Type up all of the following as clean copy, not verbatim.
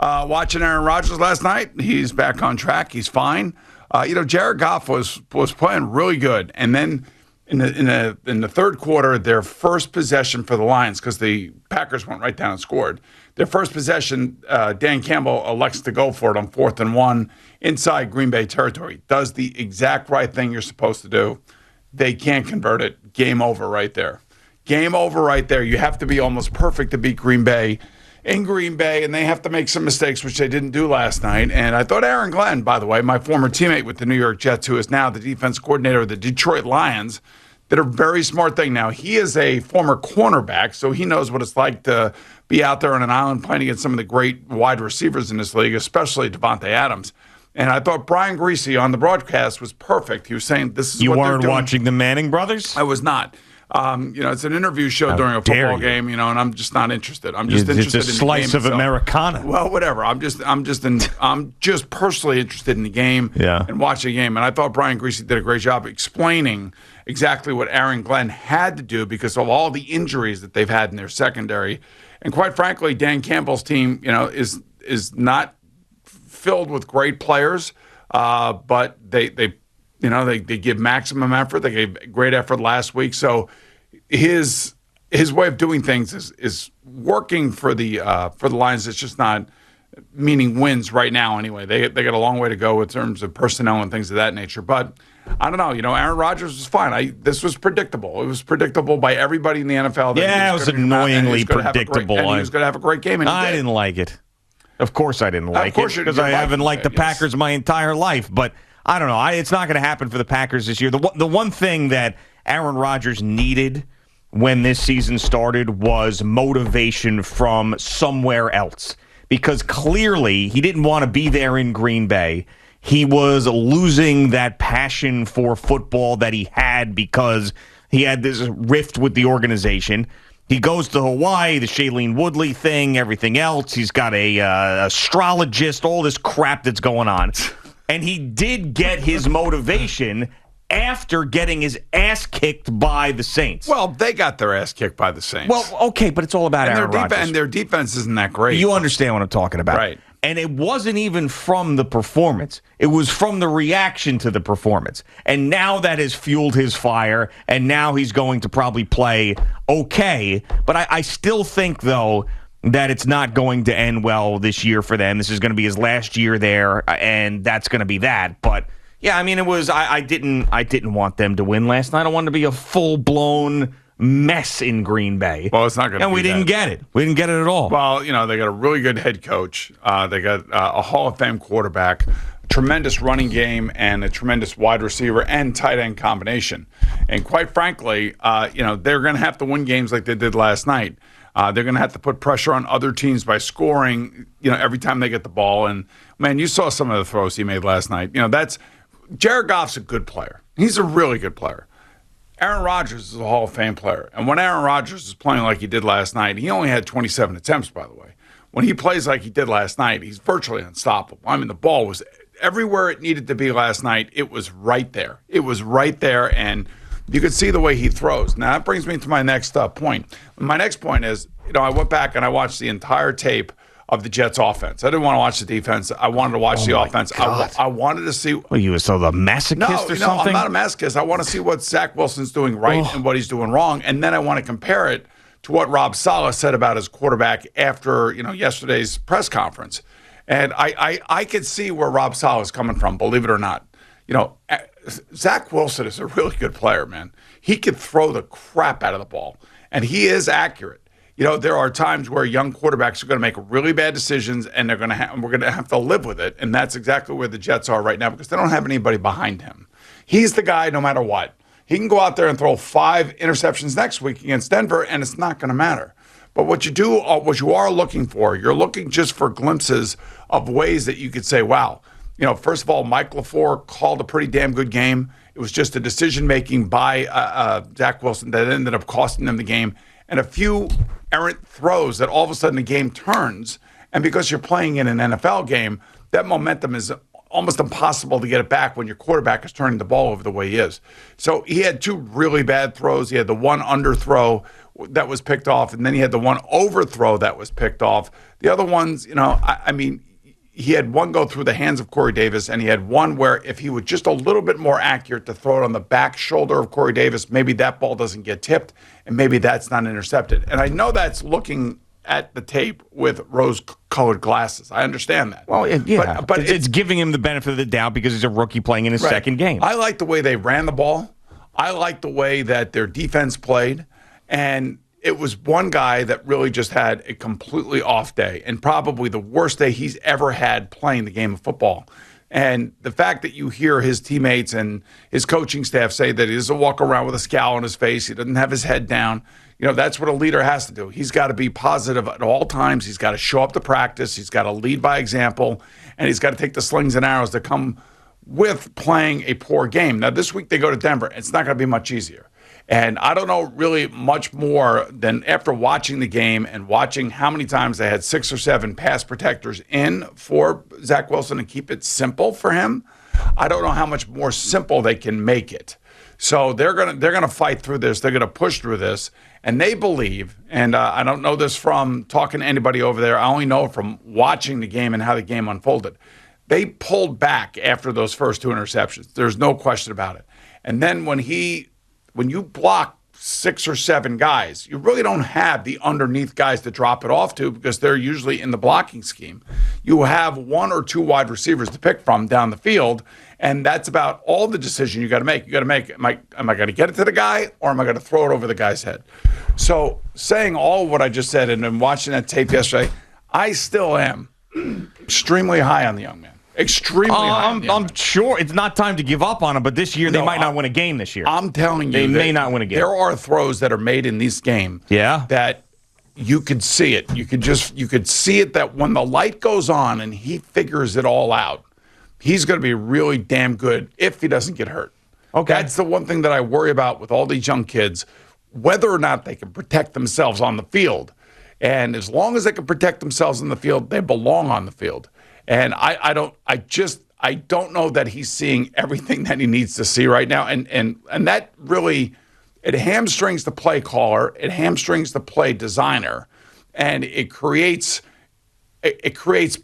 Watching Aaron Rodgers last night, he's back on track. He's fine. Jared Goff was playing really good, and then in the third quarter, their first possession for the Lions, because the Packers went right down and scored. Their first possession, Dan Campbell elects to go for it on 4th and 1 inside Green Bay territory. Does the exact right thing you're supposed to do. They can't convert it. Game over right there. Game over right there. You have to be almost perfect to beat Green Bay in Green Bay, and they have to make some mistakes, which they didn't do last night. And I thought Aaron Glenn, by the way, my former teammate with the New York Jets, who is now the defense coordinator of the Detroit Lions, did a very smart thing. Now, he is a former cornerback, so he knows what it's like to be out there on an island playing against some of the great wide receivers in this league, especially Devontae Adams. And I thought Brian Greasy on the broadcast was perfect. He was saying, this is what they're doing. You weren't watching the Manning brothers? I was not. It's an interview show during a football game, and I'm just not interested. I'm just interested in the game. It's a slice of Americana. Well, whatever. I'm just personally interested in the game and watching the game. And I thought Brian Greasy did a great job explaining exactly what Aaron Glenn had to do because of all the injuries that they've had in their secondary. And quite frankly, Dan Campbell's team, is not filled with great players, but they give maximum effort. They gave great effort last week. So his way of doing things is working for the Lions. It's just not meaning wins right now anyway. They got a long way to go in terms of personnel and things of that nature. But I don't know. Aaron Rodgers was fine. This was predictable. It was predictable by everybody in the NFL. It was annoyingly predictable. He was going to have a great game. And I didn't like it. Of course I didn't like it because I haven't liked the Packers my entire life. But I don't know. It's not going to happen for the Packers this year. The one thing that Aaron Rodgers needed when this season started was motivation from somewhere else because clearly he didn't want to be there in Green Bay. He was losing that passion for football that he had because he had this rift with the organization. He goes to Hawaii, the Shailene Woodley thing, everything else. He's got a astrologist, all this crap that's going on. And he did get his motivation after getting his ass kicked by the Saints. Well, they got their ass kicked by the Saints. Well, okay, but it's all about Aaron Rodgers. And their defense isn't that great. You understand what I'm talking about. Right. And it wasn't even from the performance. It was from the reaction to the performance. And now that has fueled his fire, and now he's going to probably play okay. But I still think, though, that it's not going to end well this year for them. This is going to be his last year there, and that's going to be that. But yeah, it was. I didn't want them to win last night. I wanted to be a full-blown mess in Green Bay. Well, it's not going to. And we didn't get it. We didn't get it at all. Well, they got a really good head coach. They got a Hall of Fame quarterback, a tremendous running game, and a tremendous wide receiver and tight end combination. And quite frankly, they're going to have to win games like they did last night. They're going to have to put pressure on other teams by scoring, every time they get the ball. And, man, you saw some of the throws he made last night. Jared Goff's a good player. He's a really good player. Aaron Rodgers is a Hall of Fame player. And when Aaron Rodgers is playing like he did last night, he only had 27 attempts, by the way. When he plays like he did last night, he's virtually unstoppable. The ball was everywhere it needed to be last night. It was right there. It was right there, and you could see the way he throws. Now, that brings me to my next point. My next point is, I went back and I watched the entire tape of the Jets offense. I didn't want to watch the defense. I wanted to watch the offense. I wanted to see. Well, you were so the masochist or something? No, I'm not a masochist. I want to see what Zach Wilson's doing right and what he's doing wrong. And then I want to compare it to what Rob Saleh said about his quarterback after, yesterday's press conference. And I could see where Rob Saleh is coming from, believe it or not. Zach Wilson is a really good player, man. He could throw the crap out of the ball, and he is accurate. There are times where young quarterbacks are going to make really bad decisions, and we're going to have to live with it. And that's exactly where the Jets are right now because they don't have anybody behind him. He's the guy no matter what. He can go out there and throw 5 interceptions next week against Denver, and it's not going to matter. But what you are looking for, you're looking just for glimpses of ways that you could say, wow. First of all, Mike LaFleur called a pretty damn good game. It was just a decision-making by Zach Wilson that ended up costing them the game. And a few errant throws that all of a sudden the game turns. And because you're playing in an NFL game, that momentum is almost impossible to get it back when your quarterback is turning the ball over the way he is. So he had 2 really bad throws. He had the one underthrow that was picked off, and then he had the one overthrow that was picked off. The other ones, I mean, he had one go through the hands of Corey Davis, and he had one where if he was just a little bit more accurate to throw it on the back shoulder of Corey Davis, maybe that ball doesn't get tipped, and maybe that's not intercepted. And I know that's looking at the tape with rose-colored glasses. I understand that. Well, yeah, but it's giving him the benefit of the doubt because he's a rookie playing in his second game. I like the way they ran the ball. I like the way that their defense played, and it was one guy that really just had a completely off day and probably the worst day he's ever had playing the game of football. And the fact that you hear his teammates and his coaching staff say that he doesn't walk around with a scowl on his face, he doesn't have his head down, that's what a leader has to do. He's got to be positive at all times. He's got to show up to practice. He's got to lead by example, and he's got to take the slings and arrows that come with playing a poor game. Now, this week they go to Denver. It's not going to be much easier. And I don't know really much more than after watching the game and watching how many times they had 6 or 7 pass protectors in for Zach Wilson and keep it simple for him. I don't know how much more simple they can make it. So they're gonna fight through this. They're gonna push through this, and they believe. And I don't know this from talking to anybody over there. I only know from watching the game and how the game unfolded. They pulled back after those first 2 interceptions. There's no question about it. And then when you block 6 or 7 guys, you really don't have the underneath guys to drop it off to because they're usually in the blocking scheme. You have 1 or 2 wide receivers to pick from down the field, and that's about all the decision you got to make. You got to make, am I going to get it to the guy or am I going to throw it over the guy's head? So saying all of what I just said and then watching that tape yesterday, I still am extremely high on the young man. Extremely high. I'm sure it's not time to give up on them, but this year they might not win a game this year. I'm telling you, they may not win a game. There are throws that are made in this game that you could see it. You could see it that when the light goes on and he figures it all out, he's going to be really damn good if he doesn't get hurt. Okay. That's the one thing that I worry about with all these young kids, whether or not they can protect themselves on the field. And as long as they can protect themselves on the field, they belong on the field. And I don't know that he's seeing everything that he needs to see right now. And that really, it hamstrings the play caller, it hamstrings the play designer, and it creates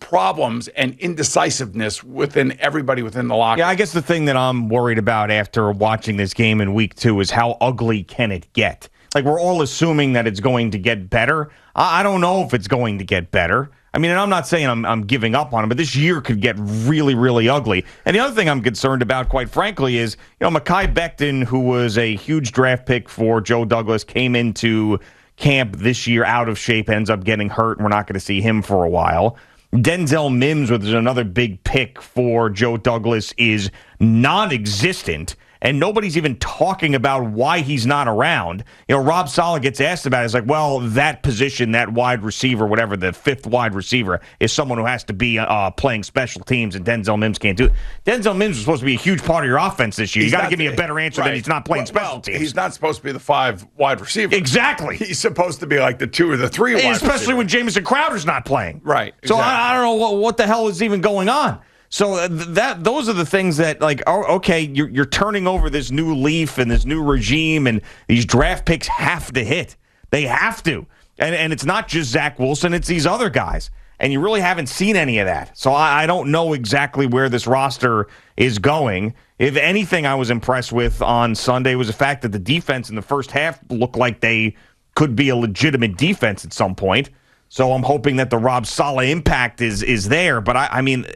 problems and indecisiveness within everybody within the locker room. Yeah, I guess the thing that I'm worried about after watching this game in week 2 is how ugly can it get? Like, we're all assuming that it's going to get better. I don't know if it's going to get better. I mean, and I'm not saying I'm giving up on him, but this year could get really, really ugly. And the other thing I'm concerned about, quite frankly, is, Mekhi Becton, who was a huge draft pick for Joe Douglas, came into camp this year out of shape, ends up getting hurt, and we're not going to see him for a while. Denzel Mims, which is another big pick for Joe Douglas, is non-existent. And nobody's even talking about why he's not around. Rob Saleh gets asked about it. It's like, well, that position, that wide receiver, whatever, the 5th wide receiver, is someone who has to be playing special teams, and Denzel Mims can't do it. Denzel Mims is supposed to be a huge part of your offense this year. You got to give me a better answer than he's not playing special teams. He's not supposed to be the 5 wide receiver. Exactly. He's supposed to be like the 2 or the 3 wide receiver. Especially when Jamison Crowder's not playing. Right. Exactly. So I don't know what the hell is even going on. So those are the things that, like, okay, you're turning over this new leaf and this new regime, and these draft picks have to hit. They have to. And it's not just Zach Wilson, it's these other guys. And you really haven't seen any of that. So I don't know exactly where this roster is going. If anything I was impressed with on Sunday was the fact that the defense in the first half looked like they could be a legitimate defense at some point. So I'm hoping that the Rob Saleh impact is there. But I mean,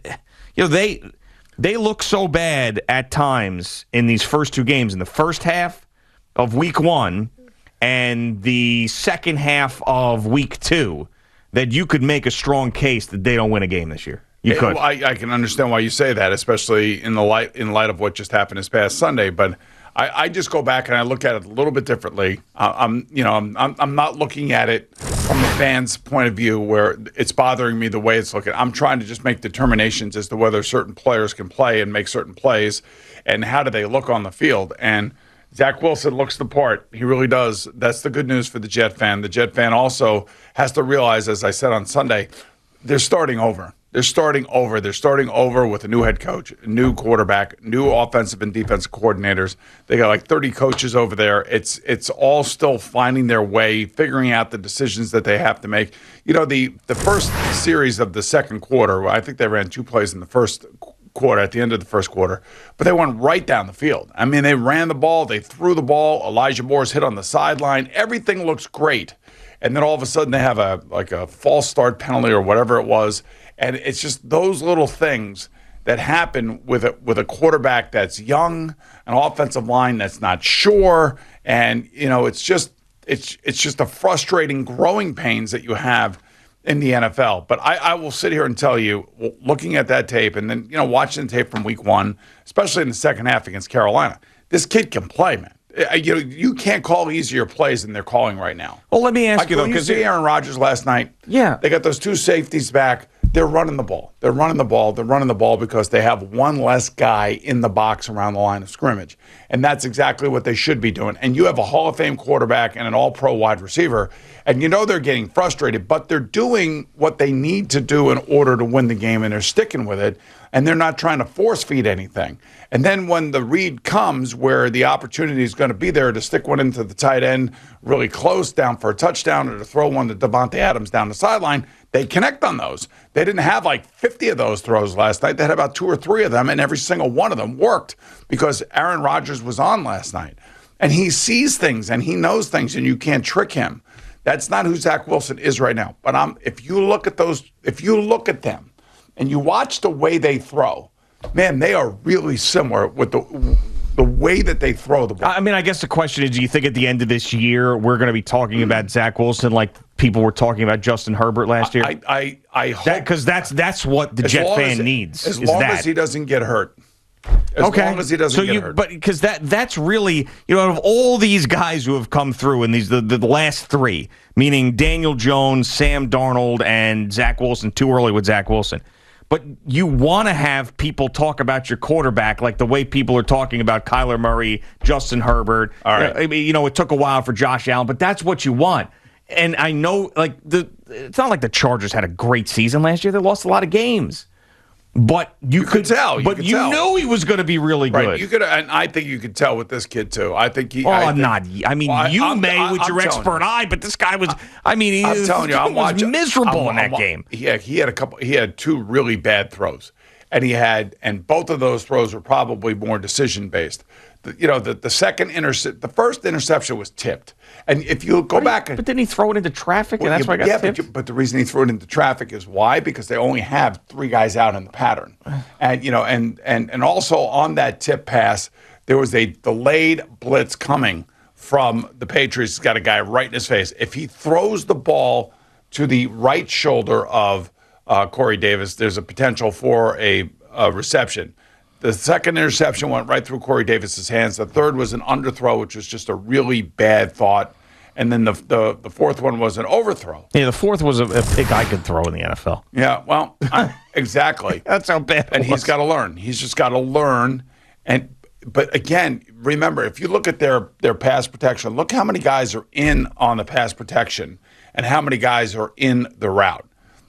they look so bad at times in these first 2 games, in the first half of week 1 and the second half of week 2, that you could make a strong case that they don't win a game this year. You could. Well, I can understand why you say that, especially in light of what just happened this past Sunday. But I just go back and I look at it a little bit differently. I'm not looking at it from the fans' point of view where it's bothering me the way it's looking. I'm trying to just make determinations as to whether certain players can play and make certain plays, and how do they look on the field. And Zach Wilson looks the part. He really does. That's the good news for the Jet fan. The Jet fan also has to realize, as I said on Sunday, they're starting over. They're starting over. They're starting over with a new head coach, a new quarterback, new offensive and defensive coordinators. They got like 30 coaches over there. It's all still finding their way, figuring out the decisions that they have to make. You know, the first series of the second quarter, I think they ran 2 plays in the first quarter, at the end of the first quarter, but they went right down the field. I mean, they ran the ball, they threw the ball. Elijah Moore's hit on the sideline. Everything looks great. And then all of a sudden they have a false start penalty or whatever it was. And it's just those little things that happen with a quarterback that's young, an offensive line that's not sure. And, you know, it's just a frustrating growing pains that you have in the NFL. But I will sit here and tell you, looking at that tape and then, you know, watching the tape from week 1, especially in the second half against Carolina, this kid can play, man. You know, you can't call easier plays than they're calling right now. Well, let me ask you, though, because you see Aaron Rodgers last night. Yeah. They got those 2 safeties back. They're running the ball. They're running the ball because they have one less guy in the box around the line of scrimmage. And that's exactly what they should be doing. And you have a Hall of Fame quarterback and an all-pro wide receiver, and you know they're getting frustrated, but they're doing what they need to do in order to win the game, and they're sticking with it, and they're not trying to force-feed anything. And then when the read comes where the opportunity is going to be there to stick one into the tight end really close down for a touchdown or to throw one to Devontae Adams down the sideline, they connect on those. They didn't have like 50 of those throws last night. They had about 2 or 3 of them, and every single one of them worked because Aaron Rodgers was on last night. And he sees things and he knows things, and you can't trick him. That's not who Zach Wilson is right now. But if you look at them and you watch the way they throw, man, they are really similar with the way that they throw the ball. I mean, I guess the question is, do you think at the end of this year we're going to be talking about Zach Wilson like people were talking about Justin Herbert last year? I hope, because that's what the Jet fan needs. As long as he doesn't get hurt. As long as he doesn't get hurt. But because that's really, you know, out of all these guys who have come through in these the last 3, meaning Daniel Jones, Sam Darnold, and Zach Wilson, too early with Zach Wilson. But you want to have people talk about your quarterback like the way people are talking about Kyler Murray, Justin Herbert. All right. I mean, you know, it took a while for Josh Allen, but that's what you want. And I know, like, it's not like the Chargers had a great season last year. They lost a lot of games. But you could tell. But you knew he was going to be really good. Right. You could, and I think you could tell with this kid too. I think he. I mean, you may with your expert eye, but this guy was. I mean, I'm telling you, I'm watching. Miserable in that game. Yeah, he had 2 really bad throws, and both of those throws were probably more decision based. The first interception was tipped. And if you go back... But didn't he throw it into traffic, and that's why I got tipped? But the reason he threw it into traffic is why? Because they only have 3 guys out in the pattern. And, you know, and also on that tip pass, there was a delayed blitz coming from the Patriots. He's got a guy right in his face. If he throws the ball to the right shoulder of Corey Davis, there's a potential for a reception. The second interception went right through Corey Davis's hands. The third was an underthrow, which was just a really bad thought. And then the fourth one was an overthrow. Yeah, the fourth was a pick I could throw in the NFL. Yeah, well, exactly. That's how bad it was. He's got to learn. He's just got to learn. But again, remember, if you look at their pass protection, look how many guys are in on the pass protection and how many guys are in the route.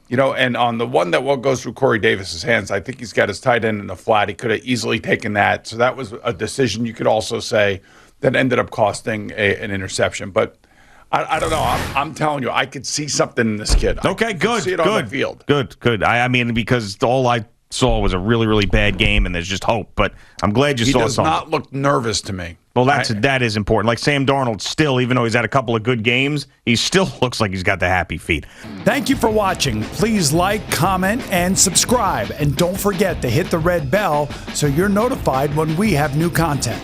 You know, and on the one that goes through Corey Davis's hands, I think he's got his tight end in the flat. He could have easily taken that. So that was a decision, you could also say, that ended up costing an interception. But I don't know. I'm telling you, I could see something in this kid. Okay, good. See it on the field. Good. I mean, because all I saw was a really, really bad game, and there's just hope. But I'm glad you saw something. He does not look nervous to me. Well, that is important. Like Sam Darnold still, even though he's had a couple of good games, he still looks like he's got the happy feet. Thank you for watching. Please like, comment, and subscribe. And don't forget to hit the red bell so you're notified when we have new content.